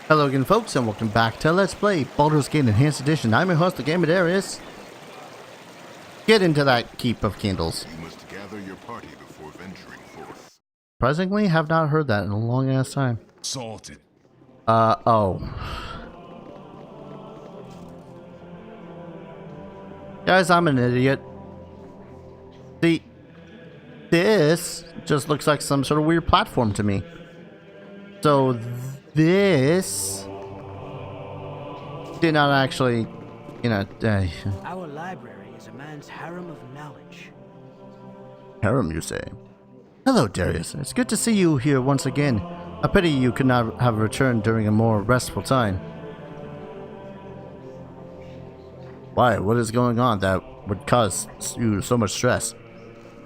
Hello again folks and welcome back to Let's Play Baldur's Gate Enhanced Edition. I'm your host, the Gamer Darius. Get into that keep of candles. You must gather your party before venturing forth. Surprisingly, have not heard that in a long ass time. Salted. Oh. Guys, I'm an idiot. See, this just looks like some sort of weird platform to me. So this did not actually, Our library is a man's harem of knowledge. harem, you say? Hello, Darius. It's good to see you here once again. A pity you could not have returned during a more restful time. Why? What is going on that would cause you so much stress?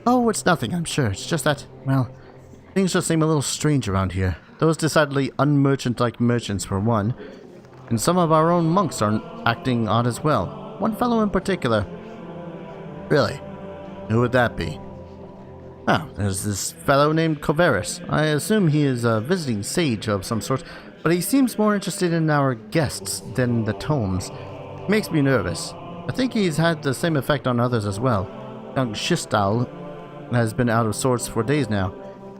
Oh, it's nothing, I'm sure. It's just that, well, things just seem a little strange around here. Those decidedly unmerchant-like merchants, for one, and some of our own monks are acting odd as well. One fellow in particular. Really? Who would that be? Oh, there's this fellow named Coverus. I assume he is a visiting sage of some sort, but he seems more interested in our guests than the tomes. Makes me nervous. I think he's had the same effect on others as well. Young Shistal has been out of sorts for days now.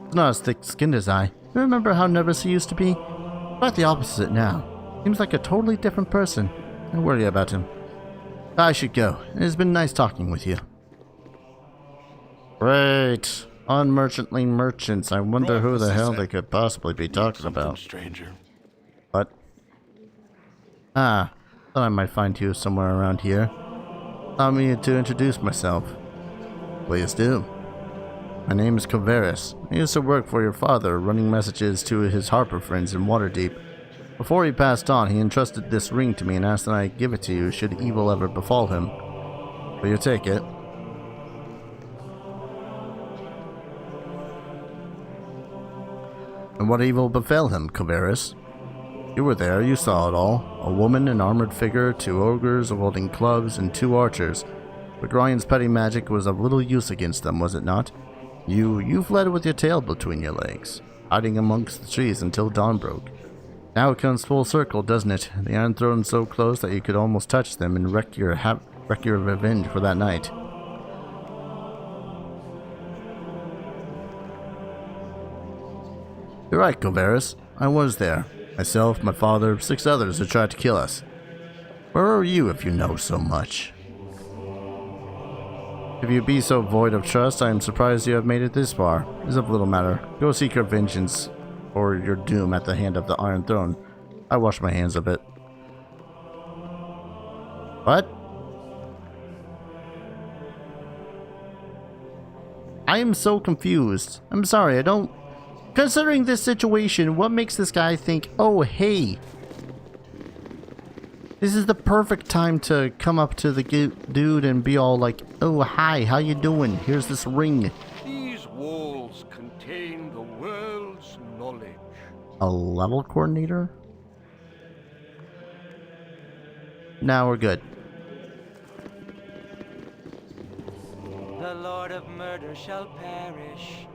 He's not as thick-skinned as I. You remember how nervous he used to be? Quite the opposite now. Seems like a totally different person. I worry about him. I should go. It has been nice talking with you. Great. Unmerchantly merchants. I wonder who the hell they could possibly be talking about. Stranger. What? Ah, thought I might find you somewhere around here. Allow me to introduce myself. Please do. My name is Coverus. I used to work for your father, running messages to his Harper friends in Waterdeep. Before he passed on, he entrusted this ring to me and asked that I give it to you should evil ever befall him. Will you take it? And what evil befell him, Coverus? You were there, you saw it all. A woman, an armored figure, 2 ogres holding clubs, and 2 archers. But Ryan's petty magic was of little use against them, was it not? You fled with your tail between your legs, hiding amongst the trees until dawn broke. Now it comes full circle, doesn't it? The Iron Throne so close that you could almost touch them and wreck your revenge for that night. You're right, Coverus. I was there. Myself, my father, 6 others who tried to kill us. Where are you if you know so much? If you be so void of trust, I am surprised you have made it this far. It is of little matter. Go seek your vengeance or your doom at the hand of the Iron Throne. I wash my hands of it. What? I am so confused. I'm sorry, I don't... Considering this situation, what makes this guy think, oh, hey, this is the perfect time to come up to the dude and be all like, oh, hi, how you doing? Here's this ring. These walls contain the world's knowledge. A level coordinator? Now we're good. The Lord of Murder shall perish,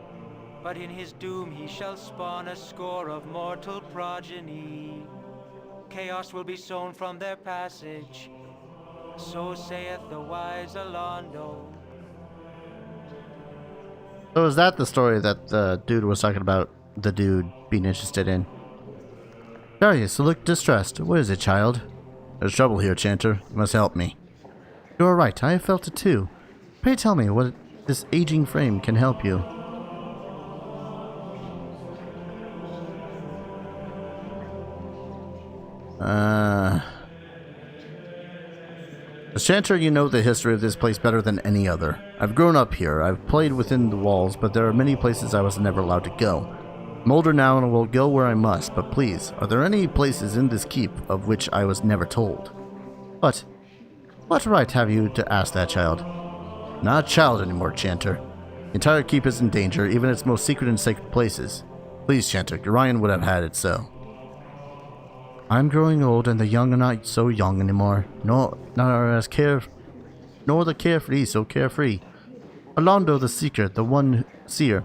but in his doom he shall spawn a score of mortal progeny. Chaos will be sown from their passage, so saith the wise Alondo. So is that the story that the dude was talking about, the dude being interested in? Darius, you look distressed. What is it, child? There's trouble here, Chanter. You must help me. You are right, I have felt it too. Pray tell me what this aging frame can help you. As Chanter, you know the history of this place better than any other. I've grown up here, I've played within the walls, but there are many places I was never allowed to go. I'm older now and will go where I must, but please, are there any places in this keep of which I was never told? What right have you to ask that, child? Not a child anymore, Chanter. The entire keep is in danger, even its most secret and sacred places. Please, Chanter, Urian would have had it so. I'm growing old, and the young are not so young anymore. Nor the carefree so carefree. Alondo the Seeker, the one seer,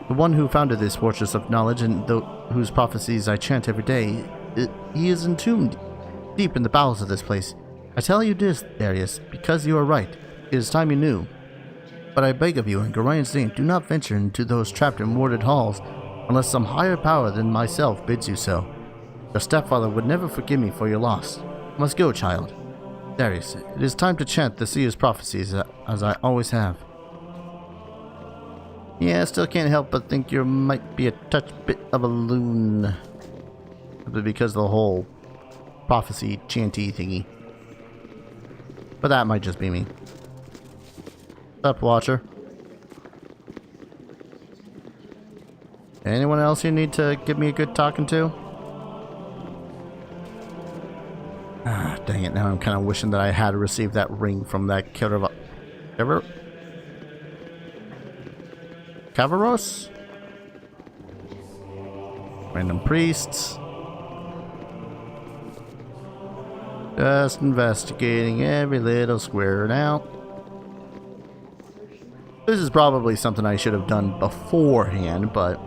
the one who founded this fortress of knowledge and whose prophecies I chant every day, he is entombed deep in the bowels of this place. I tell you this, Darius, because you are right. It is time you knew. But I beg of you, in Gorian's name, do not venture into those trapped and warded halls, unless some higher power than myself bids you so. Your stepfather would never forgive me for your loss. I must go, child. Darius, it is time to chant the seer's prophecies, as I always have. Yeah, I still can't help but think you might be a touch bit of a loon. Because of the whole prophecy chanty thingy. But that might just be me. What's up, Watcher? Anyone else you need to give me a good talking to? Ah, dang it. Now I'm kind of wishing that I had received that ring from that Cavaros? Random priests. Just investigating every little square now. This is probably something I should have done beforehand, but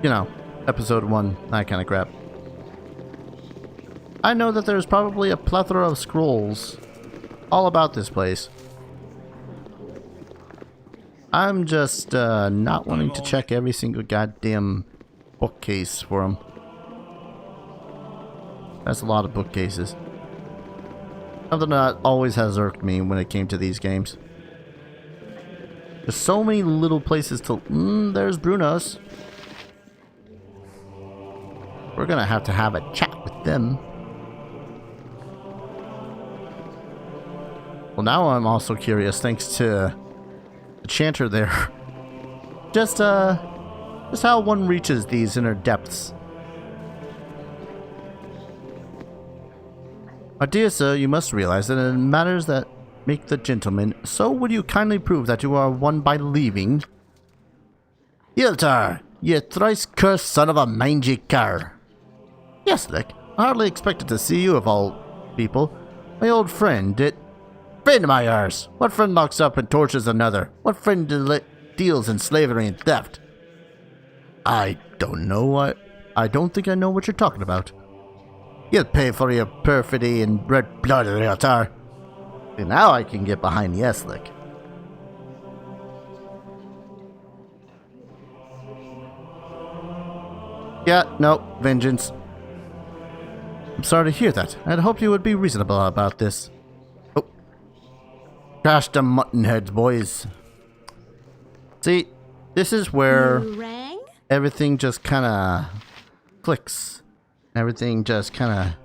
you know, episode 1, that kind of crap. I know that there's probably a plethora of scrolls all about this place. I'm just not wanting to check every single goddamn bookcase for them. That's a lot of bookcases. Something that always has irked me when it came to these games. There's so many little places to... there's Bruno's. We're gonna have to have a chat with them. Well, now I'm also curious, thanks to the chanter there. Just how one reaches these inner depths. My dear sir, you must realize that in matters that make the gentleman, so would you kindly prove that you are one by leaving? Yltar, ye thrice cursed son of a mangy cur. Yes, Lick, I hardly expected to see you of all people. My old friend, friend of my ours. What friend locks up and tortures another? What friend deals in slavery and theft? I don't know. I don't think I know what you're talking about. You'll pay for your perfidy and red blood, Yltar. And now I can get behind Yeslik. Yeah, no, vengeance. I'm sorry to hear that. I'd hoped you would be reasonable about this. Oh. Gosh, the mutton heads, boys. See, this is where everything just kind of clicks. Everything just kind of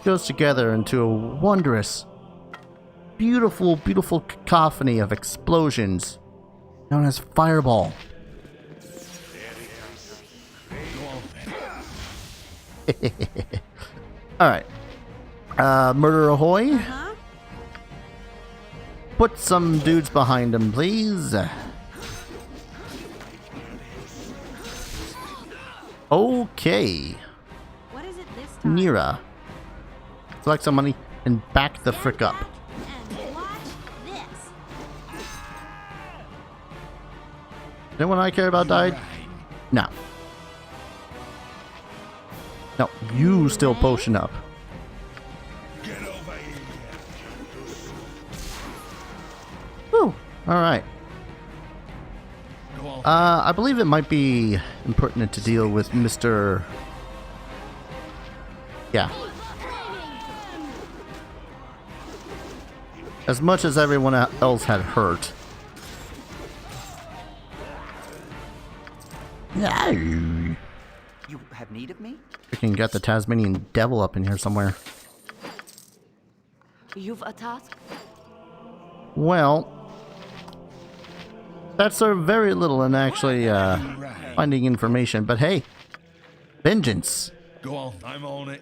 goes together into a wondrous, beautiful, beautiful cacophony of explosions known as Fireball. Alright. Murder ahoy. Put some dudes behind him, please. Okay. What is it this time? Nira. Select some money and back the frick up. And watch this. Anyone I care about died? No. No, you still potion up. Whew. Alright. I believe it might be important to deal with Mr. Yeah. As much as everyone else had hurt. You have need of me? Freaking got the Tasmanian devil up in here somewhere. You've a task? Well, that's very little in actually finding information, but hey, vengeance. Go on, I'm on it.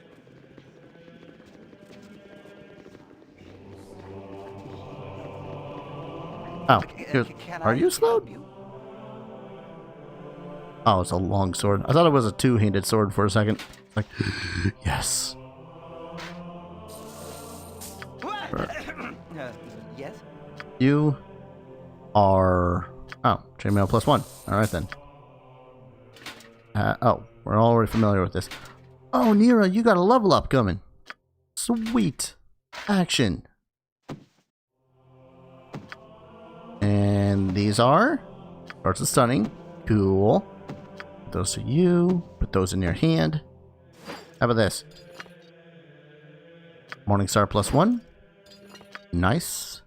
Oh, here's, Can are I you slowed? help you? Oh, it's a long sword. I thought it was a two-handed sword for a second. Like, yes. Yes? You are... Oh, chainmail +1. Alright then. Oh, We're already familiar with this. Oh, Nira, you got a level up coming. Sweet. Action. And these are Arts of Stunning. Cool. Put those to you. Put those in your hand. How about this? Morningstar +1. Nice.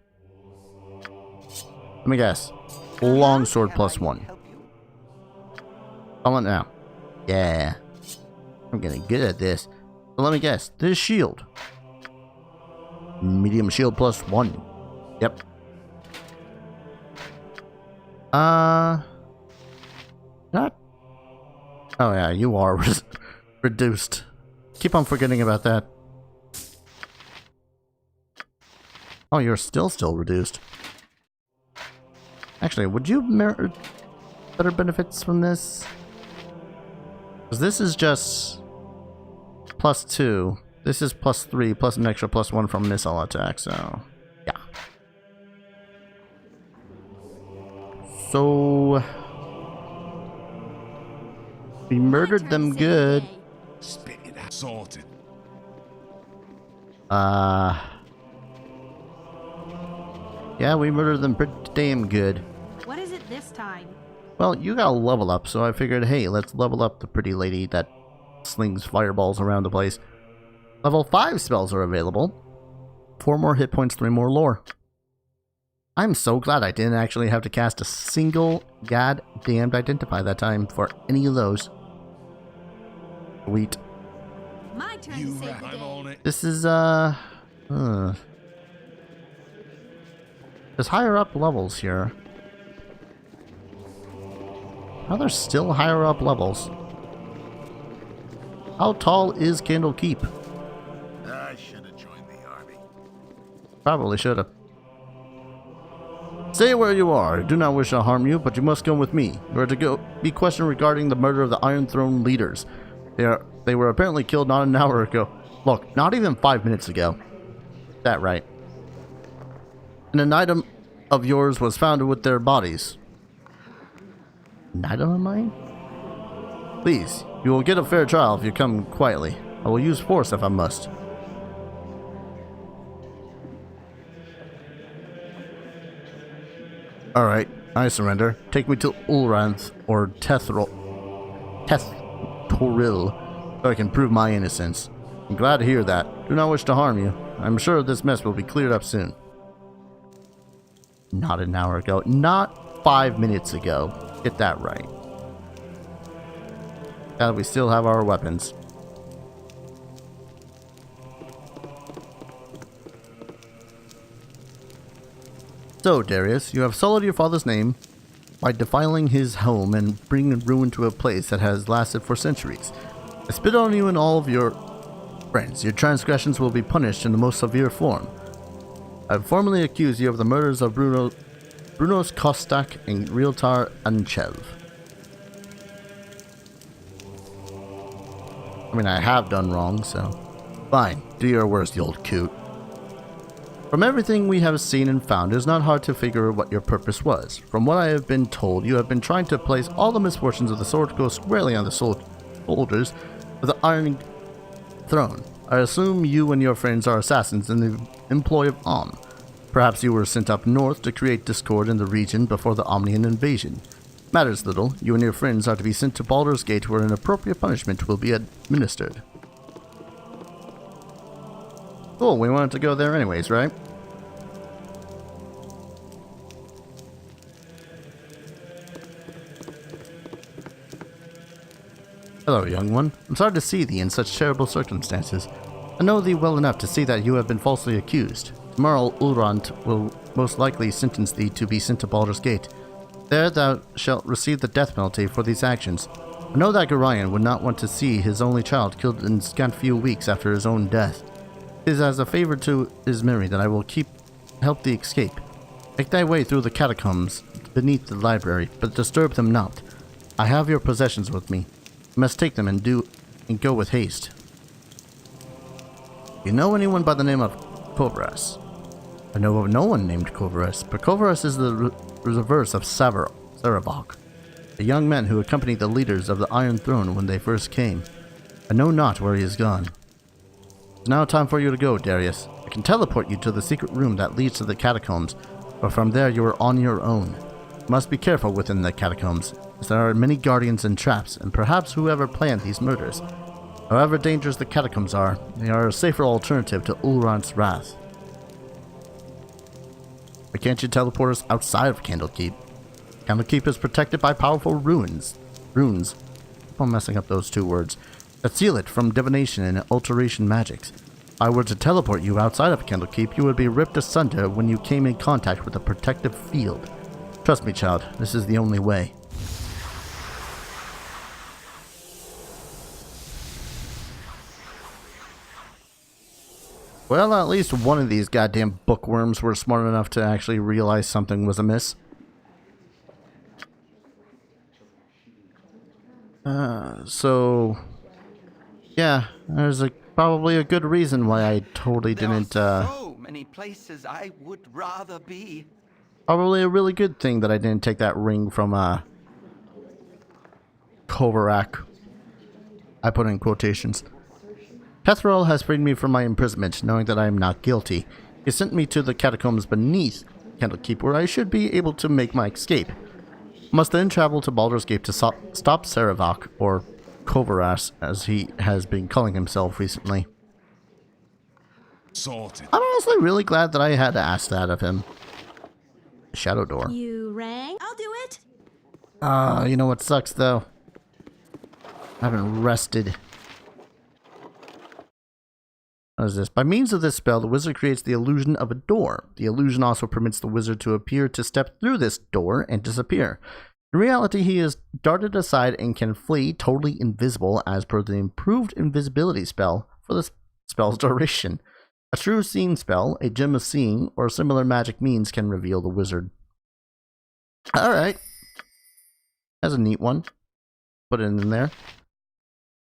Let me guess. Longsword +1. Call it now. Yeah. I'm getting good at this. So let me guess. This shield. Medium shield +1. Yep. Not. Oh yeah, you are reduced. Keep on forgetting about that. Oh, you're still reduced. Actually, would you merit better benefits from this? Because this is just +2. This is +3 plus an extra +1 from missile attack, so yeah. So we murdered them good. Spit it out. Salted. Yeah, we murdered them pretty damn good. What is it this time? Well, you got a level up, so I figured, hey, let's level up the pretty lady that slings fireballs around the place. Level 5 spells are available. 4 more hit points, 3 more lore. I'm so glad I didn't actually have to cast a single goddamned identify that time for any of those. Sweet. My turn You to save right. the I'm day. on it. This is, there's higher up levels here. How there's still higher up levels? How tall is Candlekeep? I should have joined the army. Probably should have. Stay where you are. I do not wish to harm you, but you must go with me. You are to be questioned regarding the murder of the Iron Throne leaders. They were apparently killed not an hour ago. Look, not even 5 minutes ago. That right. And an item of yours was found with their bodies. An item of mine? Please, you will get a fair trial if you come quietly. I will use force if I must. Alright, I surrender. Take me to Ulranth or Tethril, so I can prove my innocence. I'm glad to hear that. Do not wish to harm you. I'm sure this mess will be cleared up soon. Not an hour ago. Not 5 minutes ago. Get that right. Glad we still have our weapons. So, Darius, you have sullied your father's name by defiling his home and bringing ruin to a place that has lasted for centuries. I spit on you and all of your friends. Your transgressions will be punished in the most severe form. I have formally accused you of the murders of Brunos Kostak and Realtar Anchev. I mean, I have done wrong, so... Fine, do your worst, you old coot. From everything we have seen and found, it is not hard to figure what your purpose was. From what I have been told, you have been trying to place all the misfortunes of the Sword Coast squarely on the shoulders of the Iron Throne. I assume you and your friends are assassins in the employ of Om. Perhaps you were sent up north to create discord in the region before the Omnian invasion. Matters little. You and your friends are to be sent to Baldur's Gate where an appropriate punishment will be administered. Cool, we wanted to go there anyways, right? Hello, young one. I'm sorry to see thee in such terrible circumstances. I know thee well enough to see that you have been falsely accused. Tomorrow Ulrant will most likely sentence thee to be sent to Baldur's Gate. There thou shalt receive the death penalty for these actions. I know that Gorion would not want to see his only child killed in scant few weeks after his own death. It is as a favor to his memory that I will help thee escape. Make thy way through the catacombs beneath the library, but disturb them not. I have your possessions with me. You must take them and go with haste. You know anyone by the name of Kovras? I know of no one named Kovras, but Kovras is the reverse of Saravok. a young man who accompanied the leaders of the Iron Throne when they first came. I know not where he is gone. It's now time for you to go, Darius. I can teleport you to the secret room that leads to the catacombs, but from there you are on your own. You must be careful within the catacombs, as there are many guardians and traps, and perhaps whoever planned these murders. However dangerous the catacombs are, they are a safer alternative to Ulrant's wrath. Why can't you teleport us outside of Candlekeep? Candlekeep is protected by powerful runes. I'm messing up those two words. That seal it from divination and alteration magics. If I were to teleport you outside of Candlekeep, you would be ripped asunder when you came in contact with a protective field. Trust me, child, this is the only way. Well, at least one of these goddamn bookworms were smart enough to actually realize something was amiss. So... yeah, there's probably a good reason why I totally didn't, There are so many places I would rather be. Probably a really good thing that I didn't take that ring from, Kovarak. I put in quotations. Pethrol has freed me from my imprisonment, knowing that I am not guilty. He sent me to the catacombs beneath Candlekeep, where I should be able to make my escape. Must then travel to Baldur's Gate to stop Sarevok, or Kovaras, as he has been calling himself recently. Sorted. I'm honestly really glad that I had to ask that of him. Shadow door. You rang? I'll do it. You know what sucks, though? I haven't rested. What is this? By means of this spell, the wizard creates the illusion of a door. The illusion also permits the wizard to appear to step through this door and disappear. In reality, he is darted aside and can flee totally invisible as per the improved invisibility spell for the spell's duration. A true seeing spell, a gem of seeing, or similar magic means can reveal the wizard. Alright. That's a neat one. Put it in there.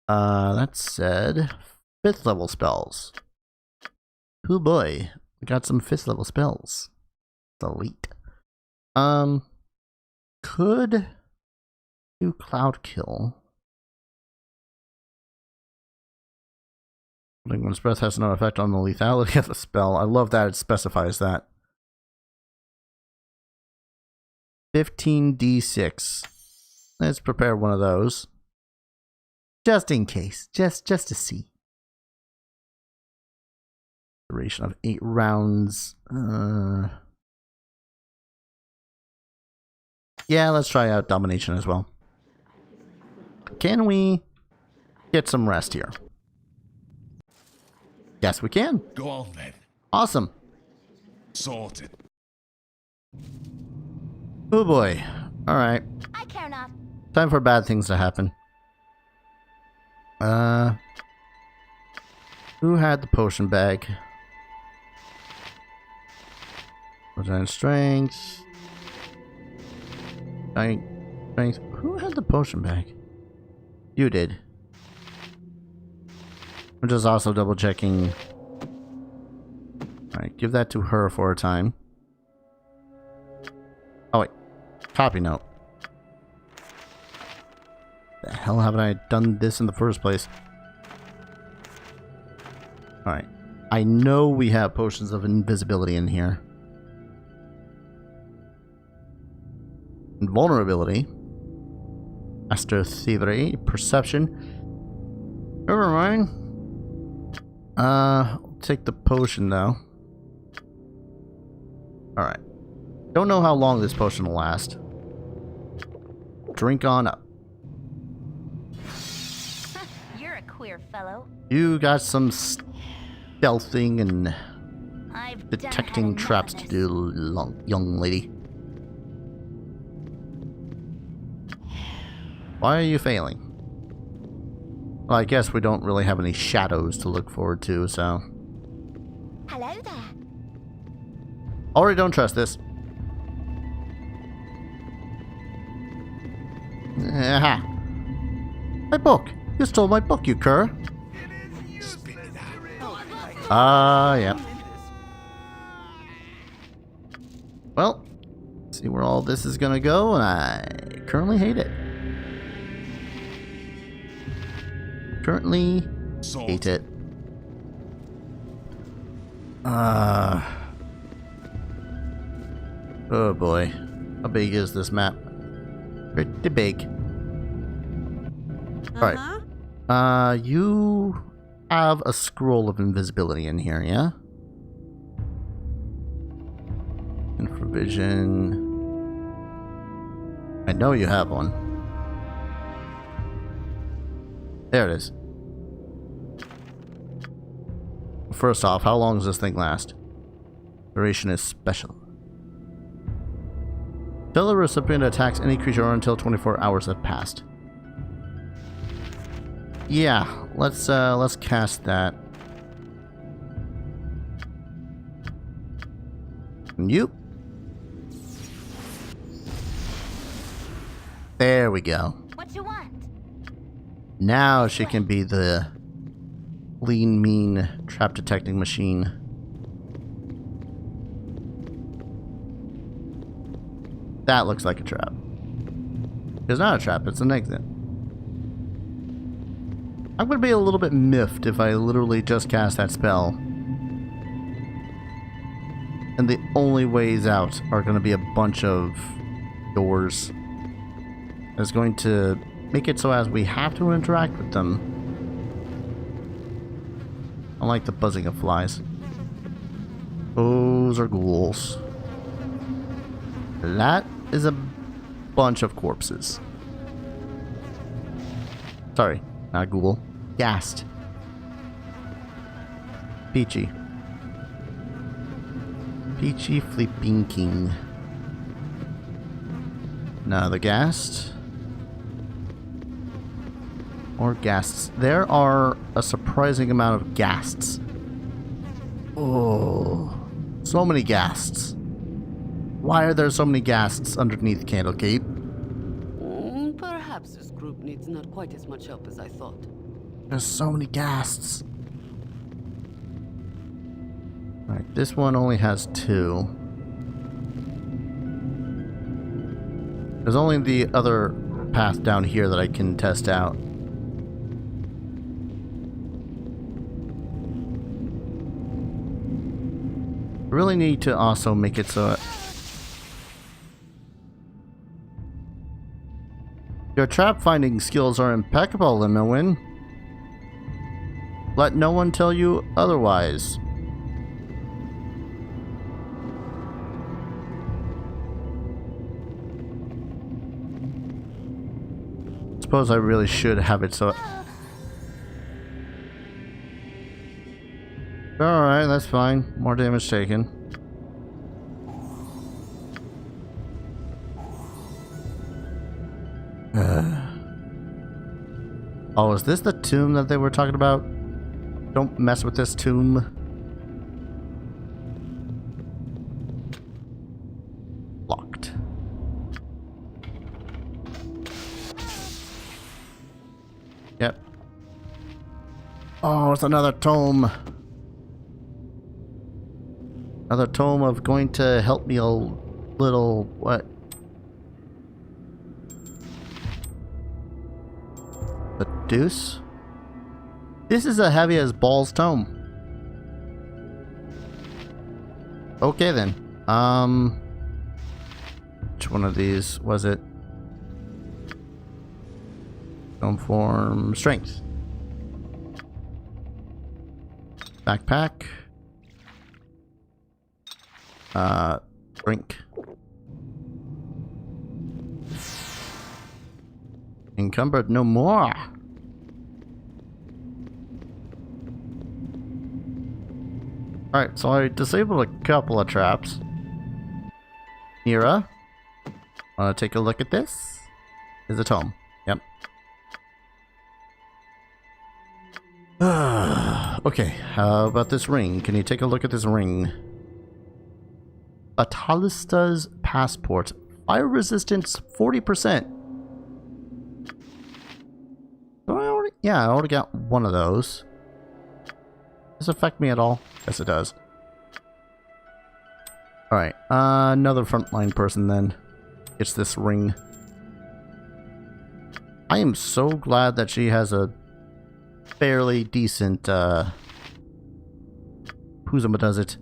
That said, 5th level spells. Oh boy, we got some 5th level spells. Delete. Could do Cloud Kill. When one's breath has no effect on the lethality of the spell. I love that it specifies that. 15d6. Let's prepare one of those. Just in case. Just to see. Duration of 8 rounds. Yeah, let's try out Domination as well. Can we get some rest here? Yes, we can. Go on then. Awesome. Sorted. Oh boy. Alright. I care not. Time for bad things to happen. Who had the potion bag? Present strength. Strength. Who had the potion bag? You did. I'm just also double checking. Alright, give that to her for a time. Oh wait. Copy note. The hell haven't I done this in the first place? Alright. I know we have potions of invisibility in here. Invulnerability. Astro Thievery. Perception. Never mind. I'll take the potion though. Alright. Don't know how long this potion will last. Drink on up. You're a queer fellow. You got some stealthing and I've detecting done had traps enough to of do, young lady. Why are you failing? Well, I guess we don't really have any shadows to look forward to, so... this. Hello there. Already don't trust this. Aha! My book! You stole my book, you cur! Spit it out. Yeah. Well, see where all this is gonna go, and I currently hate it. currently hate Sorted. it. Oh boy. How big is this map? Pretty big. Alright. You have a scroll of invisibility in here, yeah? Infravision. I know you have one. There it is. First off, how long does this thing last? Duration is special. Till the recipient attacks any creature until 24 hours have passed. Yeah, let's cast that. And you. There we go. What you want? Now she can be the lean, mean trap detecting machine. That looks like a trap. It's not a trap, it's an exit. I'm gonna be a little bit miffed if I literally just cast that spell. And the only ways out are gonna be a bunch of doors. It's going to make it so as we have to interact with them. I like the buzzing of flies. Those are ghouls. That is a bunch of corpses. Sorry, not ghoul. Ghast. Peachy. Peachy Flipping King. Another ghast. Or ghasts. There are a surprising amount of ghasts. Oh, so many ghasts. Why are there so many ghasts underneath Candlekeep? Perhaps this group needs not quite as much help as I thought. There's so many ghasts. Alright, this one only has 2. There's only the other path down here that I can test out. I really need to also make it so your trap finding skills are impeccable, Limowin. Let no one tell you otherwise. Suppose I really should have it so. Alright, that's fine. More damage taken. Oh, is this the tomb that they were talking about? Don't mess with this tomb. Locked. Yep. Oh, it's another tome. Another tome of going to help me a little... what? The deuce? This is a heavy as balls tome. Okay then. Which one of these was it? Tome form strength. Backpack. Drink. Encumbered no more. Alright, so I disabled a couple of traps. Mira, wanna take a look at this? Is a tome. Yep. Okay, how about this ring? Can you take a look at this ring? Atalista's passport. Fire resistance 40%. I already got one of those. Does this affect me at all? Yes, it does. Alright, another frontline person then gets this ring. I am so glad that she has a fairly decent, Puzuma does it.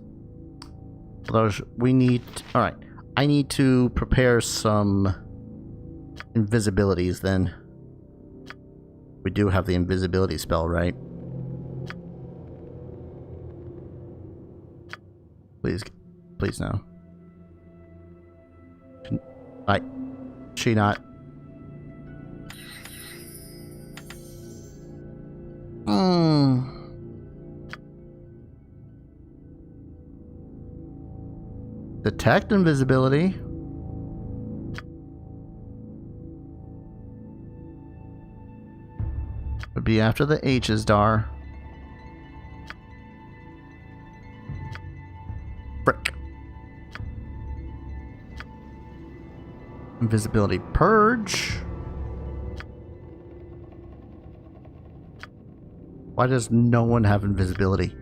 Those we need. Alright. I need to prepare some invisibilities then. We do have the invisibility spell, right? Please no. She not. Detect invisibility. Would be after the H's, Dar. Frick. Invisibility purge. Why does no one have invisibility?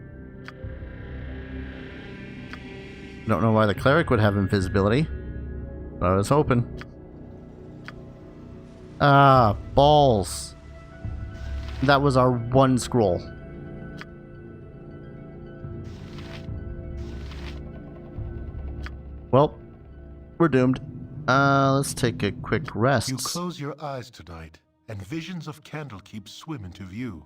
Don't know why the cleric would have invisibility, but I was hoping. Ah, balls. That was our one scroll. Well, we're doomed. Let's take a quick rest. You close your eyes tonight, and visions of Candlekeep swim into view.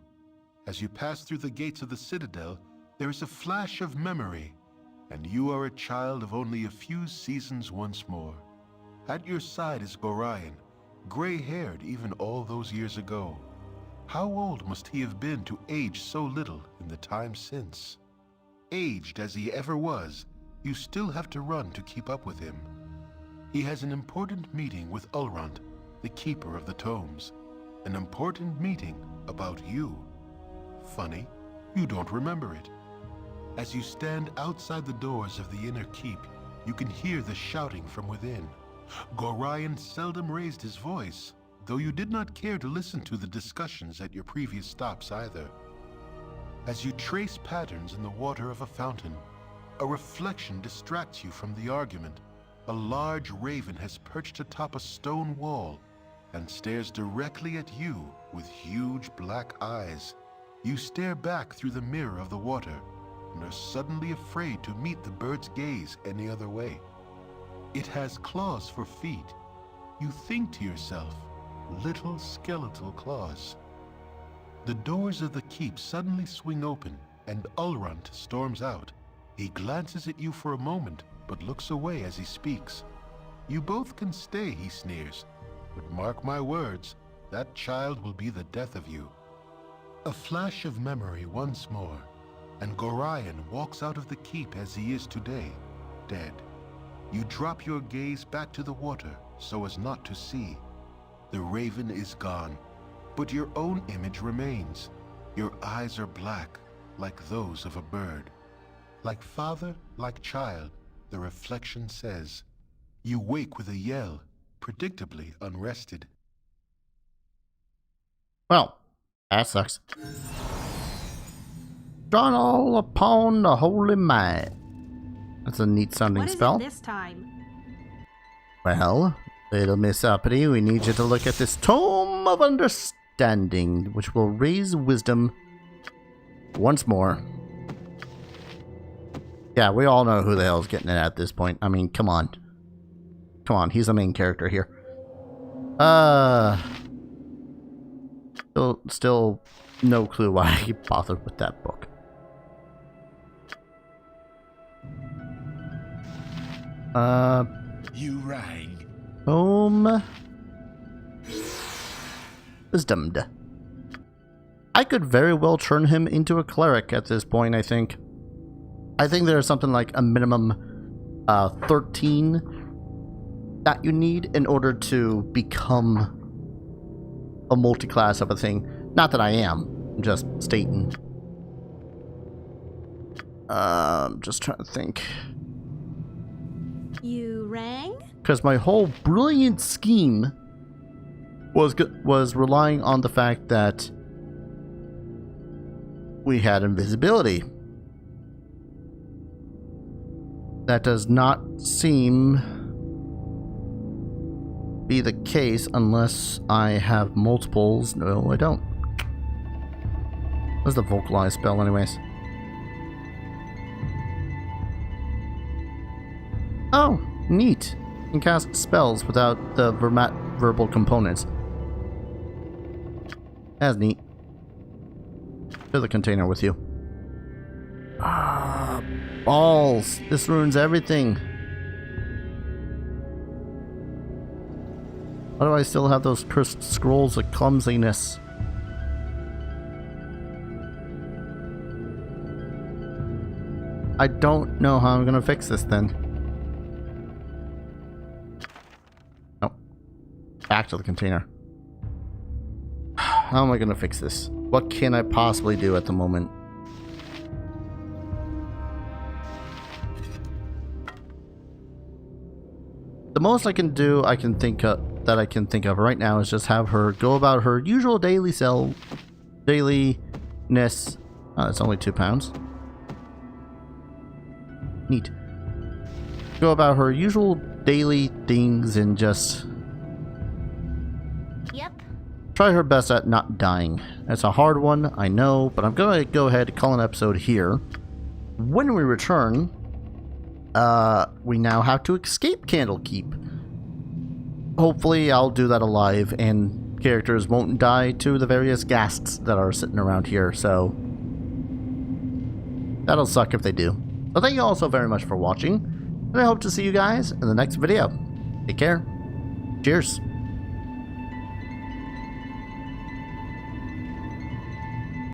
As you pass through the gates of the Citadel, there is a flash of memory, and you are a child of only a few seasons once more. At your side is Gorion, gray-haired even all those years ago. How old must he have been to age so little in the time since? Aged as he ever was, you still have to run to keep up with him. He has an important meeting with Ulrant, the keeper of the tomes. An important meeting about you. Funny, you don't remember it. As you stand outside the doors of the inner keep, you can hear the shouting from within. Gorion seldom raised his voice, though you did not care to listen to the discussions at your previous stops either. As you trace patterns in the water of a fountain, a reflection distracts you from the argument. A large raven has perched atop a stone wall and stares directly at you with huge black eyes. You stare back through the mirror of the water and are suddenly afraid to meet the bird's gaze any other way. It has claws for feet. You think to yourself, little skeletal claws. The doors of the keep suddenly swing open and Ulrant storms out. He glances at you for a moment, but looks away as he speaks. You both can stay, he sneers, but mark my words, that child will be the death of you. A flash of memory once more, and Gorion walks out of the keep as he is today, dead. You drop your gaze back to the water so as not to see. The raven is gone, but your own image remains. Your eyes are black, like those of a bird. Like father, like child, the reflection says. You wake with a yell, predictably unrested. Well, that sucks. Drawn all upon the holy might. That's a neat sounding spell. What is it this time? Well, little Miss Uppity, we need you to look at this Tome of Understanding, which will raise wisdom once more. Yeah, we all know who the hell's getting it at this point. I mean, come on. Come on, he's the main character here. Still no clue why he bothered with that book. You rang. Wisdomed. I could very well turn him into a cleric at this point, I think. I think there's something like a minimum 13 that you need in order to become a multi-class of a thing. Not that I am, I'm just stating. Just trying to think. You rang? Because my whole brilliant scheme was relying on the fact that we had invisibility. That does not seem be the case unless I have multiples. No, I don't. What's the vocalize spell anyways? Oh, neat. You can cast spells without the verbal components. That's neat. To the container with you. Ah, balls. This ruins everything. Why do I still have those cursed scrolls of clumsiness? I don't know how I'm gonna fix this then. Oh. Back to the container. How am I gonna fix this? What can I possibly do at the moment? The most I can do, I can think of right now is just have her go about her usual dailiness. Oh, it's only 2 pounds. Neat. Go about her usual daily things and just try her best at not dying. It's a hard one, I know, but I'm gonna go ahead and call an episode here. When we return, we now have to escape Candlekeep. Hopefully I'll do that alive and characters won't die to the various ghasts that are sitting around here, so that'll suck if they do. So thank you all so very much for watching, and I hope to see you guys in the next video. Take care. Cheers.